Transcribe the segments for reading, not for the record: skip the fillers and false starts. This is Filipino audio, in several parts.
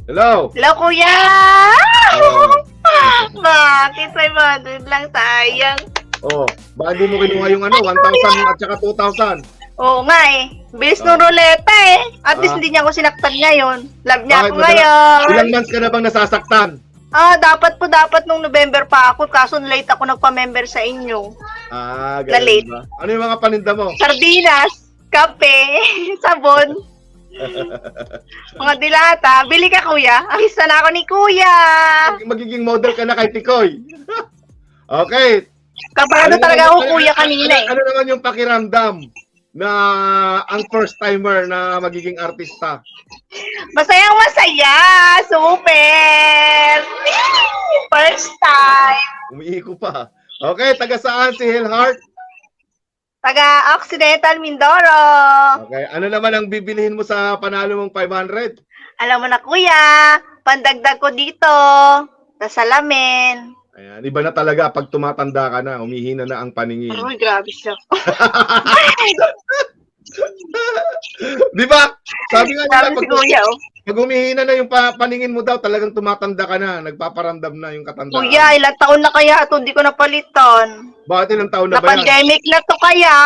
Hello? Hello, kuya! Oh, Bakit 500 lang sayang? bakit di mo kinuha yung 1,000 at saka 2,000? Oo nga eh. Bilis ng Oh. ruleta eh. At least Ah. hindi niya ako sinaktan ngayon. Love niya Bakit ako madala- ngayon. Ilang months ka na bang nasasaktan? Dapat nung November pa ako. Kaso late ako nagpa-member sa inyo. Ganun ba? Ano yung mga paninda mo? Sardinas, kape, sabon, mga dilata. Bili ka, kuya. Alis na ako ni kuya. Magiging model ka na kay Tikoy. Okay. Kabado talaga ako, kuya, kanina eh. Ano naman yung pakiramdam na ang first timer na magiging artista? Masayang masaya. Super. First time. Umiiko pa. Okay, taga saan si Hillheart? Taga Occidental Mindoro. Okay, ano naman ang bibilihin mo sa panalo mong 500? Alam mo na, kuya. Pandagdag ko dito. Sa salamin. Ayan, iba na talaga pag tumatanda ka na, humihina na ang paningin. Uy, grabe siya. Di ba? Sabi nga nila, Grabe si kuya, oh. pag humihina na yung paningin mo daw, talagang tumatanda ka na, nagpaparamdam na yung katandaan. Kuya, ilang taon na kaya ito? Hindi ko napalitan. Bakit ilang taon na Na ba yan? pandemic na to kaya.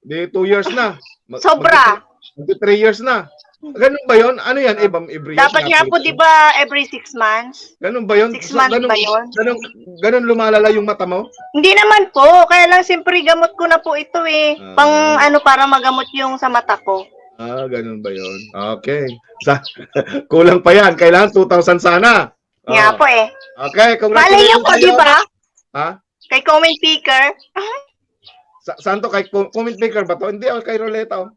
Di 2 years na. Sobra. Magti 3 years na. Ganun ba yun? Ano yan? Every year? Dapat nga po, di ba, every 6 months? Ganun ba yun? 6 months ba yun? Ganun lumalala yung mata mo? Hindi naman po. Kaya lang, siyempre, gamot ko na po ito eh. Para magamot yung sa mata ko. Ganun ba yun? Okay. Kulang pa yan. Kailangan 2,000 sana. Nga po eh. Okay, Malay congratulations. niyo po, di ba? Ha? Kay comment picker. Saan to? Kay comment picker ba to? Hindi, kay Roleta.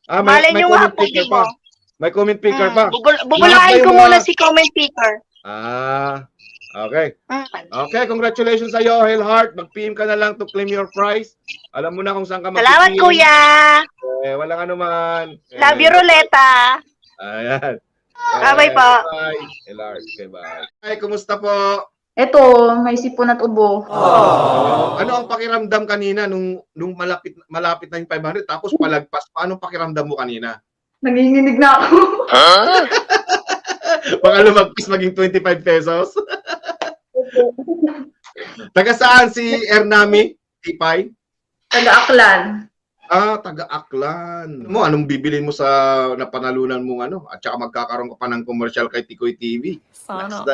Malay niyo nga po, di ba? May comment picker pa. Bubulahin ko muna si comment picker. Okay. Okay, congratulations sa iyo, Hillheart. Mag-PM ka na lang to claim your prize. Alam mo na kung saan ka mag-PM. Salamat, kuya. Walang anuman. Love you, Roleta. Ayan. Bye po. Bye. Hillheart. Okay, bye. Hi, kumusta po? Eto, may sipon at ubo. Ano ang pakiramdam kanina nung malapit na yung 500 tapos palagpas pa? Anong pakiramdam mo kanina? Nanginginig na ako. Baka lumagpas maging 25 pesos. Taga saan si Ernami? Tipay? Taga-Aklan. Taga-Aklan. Anong bibilin mo sa napanalunan mong At saka magkakaroon ka pa ng commercial kay Tikoy TV. Sana.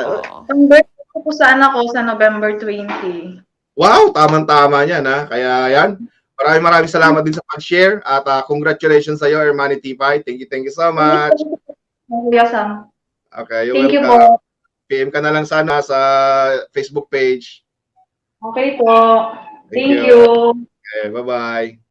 Ang birthday ko po sa anak ko sa November 20. Wow, tamang-tama yan Kaya yan, maraming salamat din sa pag-share at congratulations sa iyo, Ermani Tipay. Thank you so much. Kuya Sam. Okay, Thank you welcome. po. PM ka na lang sana sa Facebook page. Okay po. Thank Thank you. Okay, bye-bye.